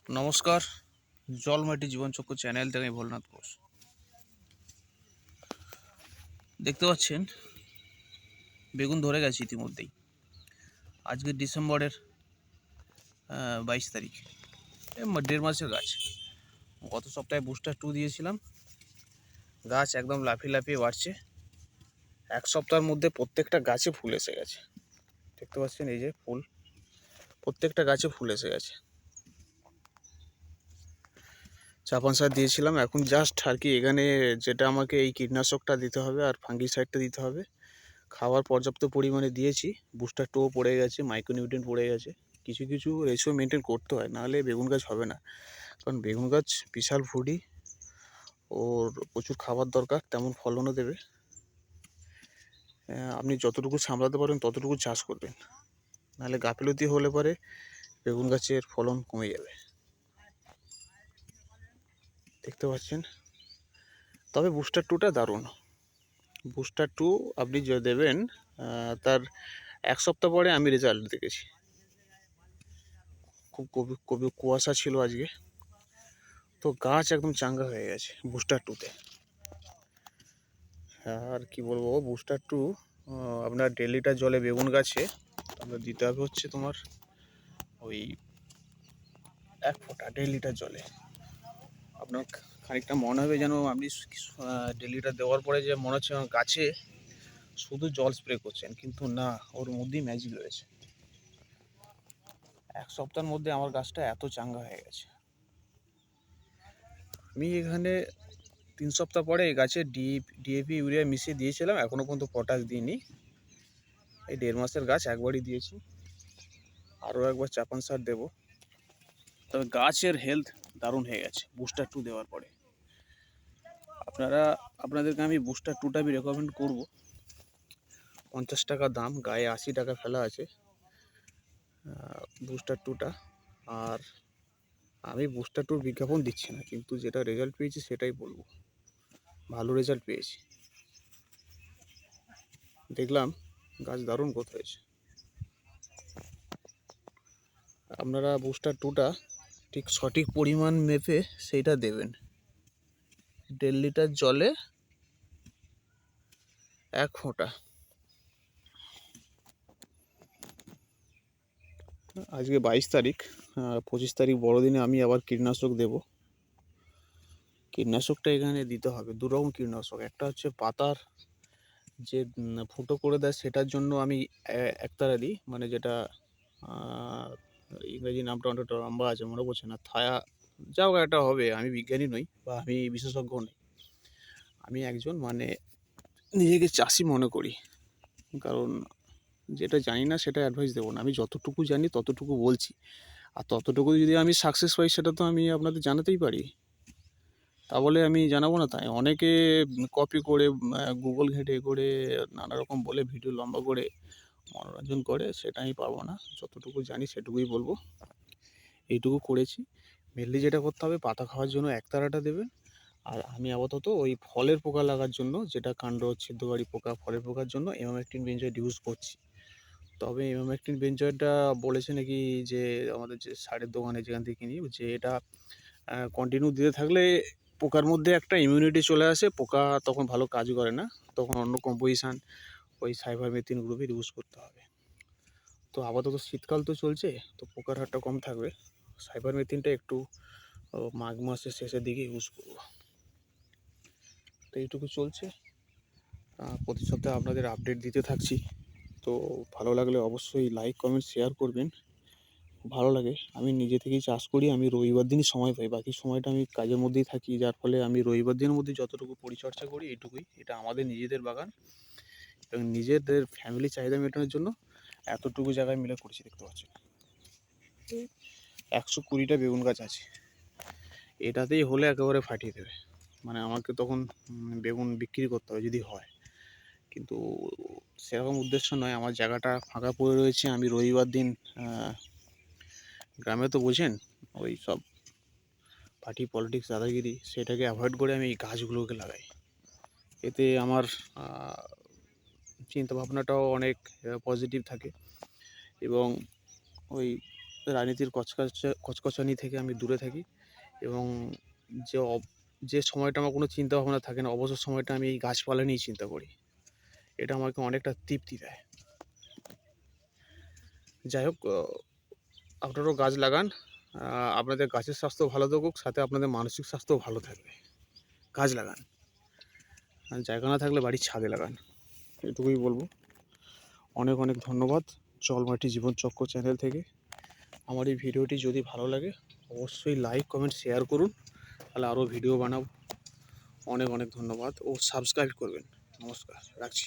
নমস্কার, জলমাটি জীবনচক্র চ্যানেল থেকে আমি ভোলনাথ ঘোষ। দেখতে পাচ্ছেন বেগুন ধরে গেছে ইতিমধ্যেই। আজকে ডিসেম্বরের 22 তারিখ, 1.5 মাসের গাছ। গত সপ্তাহে বুস্টার 2 দিয়েছিলাম। গাছ একদম লাফিয়ে লাফিয়ে বাড়ছে। এক সপ্তাহের মধ্যে প্রত্যেকটা গাছে ফুল এসে গেছে। দেখতে পাচ্ছেন এই যে ফুল, প্রত্যেকটা গাছে ফুল এসে গেছে। চাপান সার দিয়েছিলাম, এখন জাস্ট আর কি এখানে যেটা আমাকে এই কীটনাশকটা দিতে হবে আর ফাঙ্গিসাইডটা দিতে হবে। খাবার পর্যাপ্ত পরিমাণে দিয়েছি, বুস্টার 2 পড়ে গেছে, মাইক্রোনিউট্রিয়েন্ট পড়ে গেছে। কিছু কিছু রেশিও মেনটেন করতে হয়, নাহলে বেগুন গাছ হবে না। কারণ বেগুন গাছ বিশাল ফুডি, ওর প্রচুর খাবার দরকার, তেমন ফলনও দেবে। আপনি যতটুকু সামলাতে পারেন ততটুকু চাষ করবেন, নাহলে গাফিলতি হলে পরে বেগুন গাছের ফলন কমে যাবে। দেখতে পাচ্ছেন, তবে বুস্টার 2টা দারুণ। বুস্টার 2 আপনি যে দেবেন তার এক সপ্তাহ পরে আমি রেজাল্ট দেখেছি। খুব কবি কুয়াশা ছিল আজকে, তো গাছ একদম চাঙ্গা হয়ে গেছে বুস্টার 2তে। আর কি বলবো, বুস্টার 2 আপনার ডেলিটার জলে বেগুন গাছে আপনার দিতে হবে হচ্ছে তোমার ওই 1 ফোঁটা ডেলিটার জলে। আপনার খানিকটা মনে হবে যেন আপনি ডেলিটার দেওয়ার পরে যে মনে হচ্ছে গাছে শুধু জল স্প্রে করছেন, কিন্তু না, ওর মধ্যেই ম্যাজিক রয়েছে। এক সপ্তাহের মধ্যে আমার গাছটা এত চাঙ্গা হয়ে গেছে। আমি এখানে 3 সপ্তাহ পরে এই গাছে ডিএপি ইউরিয়া মিশিয়ে দিয়েছিলাম, এখনও পর্যন্ত পটাশ দিইনি। এই 1.5 মাসের গাছ একবারই দিয়েছি, আরও একবার চাপান সার দেবো। তবে গাছের হেলথ দারুণ হয়ে গেছে বুস্টার 2 দেওয়ার পরে। আপনাদেরকে আমি বুস্টার 2টা আমি রেকমেন্ড করবো। 50 টাকা দাম, গায়ে 80 টাকা ফেলা আছে বুস্টার 2টা। আর আমি বুস্টার 2 বিজ্ঞাপন দিচ্ছি না, কিন্তু যেটা রেজাল্ট পেয়েছি সেটাই বলবো। ভালো রেজাল্ট পেয়েছি, দেখলাম গাছ দারুণ গ্রোথ হয়েছে। আপনারা বুস্টার 2টা ঠিক সঠিক পরিমাণ মেপে সেইটা দেবেন। 1.5 লিটার জলে 1 ফোঁটা। আজকে 22 তারিখ, 25 তারিখ বড়দিনে আমি আবার কীটনাশক দেব। কীটনাশকটা এখানে দিতে হবে 2 রকম কীটনাশক। একটা হচ্ছে পাতার যে ফুটো করে দেয়, সেটার জন্য আমি একতারা দিই, মানে যেটা ইংরেজি নামটা অনেকটা লম্বা আছে, মনে পড়ছে না, থায়া যাও একটা হবে। আমি বিজ্ঞানী নই বা আমি বিশেষজ্ঞ নই, আমি একজন মানে নিজেকে চাষি মনে করি। কারণ যেটা জানি না সেটা অ্যাডভাইস দেবো না, আমি যতটুকু জানি ততটুকু বলছি। আর ততটুকু যদি আমি সাকসেস পাই সেটা তো আমি আপনাদের জানাতেই পারি, তা বলে আমি জানাবো না। তাই অনেকে কপি করে গুগল ঘেঁটে করে নানা রকম বলে ভিডিও লম্বা করে মনোরঞ্জন করে, সেটা আমি পারবো না। যতটুকু জানি সেটুকুই বলবো। এইটুকু করেছি। মেনলি যেটা করতে হবে, পাতা খাওয়ার জন্য একতারাটা দেবেন। আর আমি আপাতত ওই ফলের পোকা লাগার জন্য, যেটা কাণ্ড ছিদ্রকারী পোকা, ফলের পোকার জন্য ইমামেকটিন বেঞ্জয়েড ইউজ করছি। তবে ইমামেকটিন বেঞ্জয়েডটা বলেছে নাকি যে আমাদের যে সারের দোকানে যেখান থেকে কিনি, যে এটা কন্টিনিউ দিতে থাকলে পোকার মধ্যে একটা ইমিউনিটি চলে আসে, পোকা তখন ভালো কাজ করে না, তখন অন্য কম্পোজিশান ওই সাইবারমেথ্রিন গ্রুপের ইউজ করতে হবে। তো আপাতত শীতকাল তো চলছে, তো পোকার হারটা কম থাকবে। সাইবারমেথ্রিনটা একটু মাঘ মাসের শেষের দিকে ইউজ করবো। তো এইটুকু চলছে, প্রতি সপ্তাহে আপনাদের আপডেট দিতে থাকছি। তো ভালো লাগলে অবশ্যই লাইক কমেন্ট শেয়ার করবেন। ভালো লাগে, আমি নিজে থেকেই চাষ করি। আমি রবিবার দিনই সময় পাই, বাকি সময়টা আমি কাজের মধ্যেই থাকি, যার ফলে আমি রবিবার দিনের মধ্যে যতটুকু পরিচর্যা করি এইটুকুই। এটা আমাদের নিজেদের বাগান এবং নিজেদের ফ্যামিলি চাহিদা মেটানোর জন্য এতটুকু জায়গায় মিলে করেছি। দেখতে পাচ্ছি 120টা বেগুন গাছ আছে, এটাতেই হলে একেবারে ফাটিয়ে দেবে। মানে আমাকে তখন বেগুন বিক্রি করতে হবে যদি হয়, কিন্তু সেরকম উদ্দেশ্য নয়। আমার জায়গাটা ফাঁকা পড়ে রয়েছে, আমি রবিবার দিন গ্রামে তো বোঝেন ওই সব পার্টি পলিটিক্স দাদাগিরি, সেটাকে অ্যাভয়েড করে আমি এই গাছগুলোকে লাগাই। এতে আমার চিন্তাভাবনাটাও অনেক পজিটিভ থাকে এবং ওই রাজনীতির কচকচানি থেকে আমি দূরে থাকি এবং যে যে সময়টা আমার কোনো চিন্তা ভাবনা থাকে না, অবসর সময়টা আমি এই গাছপালা নিয়েই চিন্তা করি। এটা আমাকে অনেকটা তৃপ্তি দেয়। যাই হোক, আপনারাও গাছ লাগান। আপনাদের গাছের স্বাস্থ্য ভালো থাকুক, সাথে আপনাদের মানসিক স্বাস্থ্যও ভালো থাকবে। গাছ লাগান, আর জায়গা না থাকলে বাড়ির ছাদে লাগান, এটুকুই বলবো। অনেক অনেক ধন্যবাদ জলমাটি জীবনচক্র চ্যানেল থেকে। আমার এই ভিডিওটি যদি ভালো লাগে অবশ্যই লাইক কমেন্ট শেয়ার করুন, তাহলে আরও ভিডিও বানাবো। অনেক অনেক ধন্যবাদ ও সাবস্ক্রাইব করবেন। নমস্কার, রাখছি।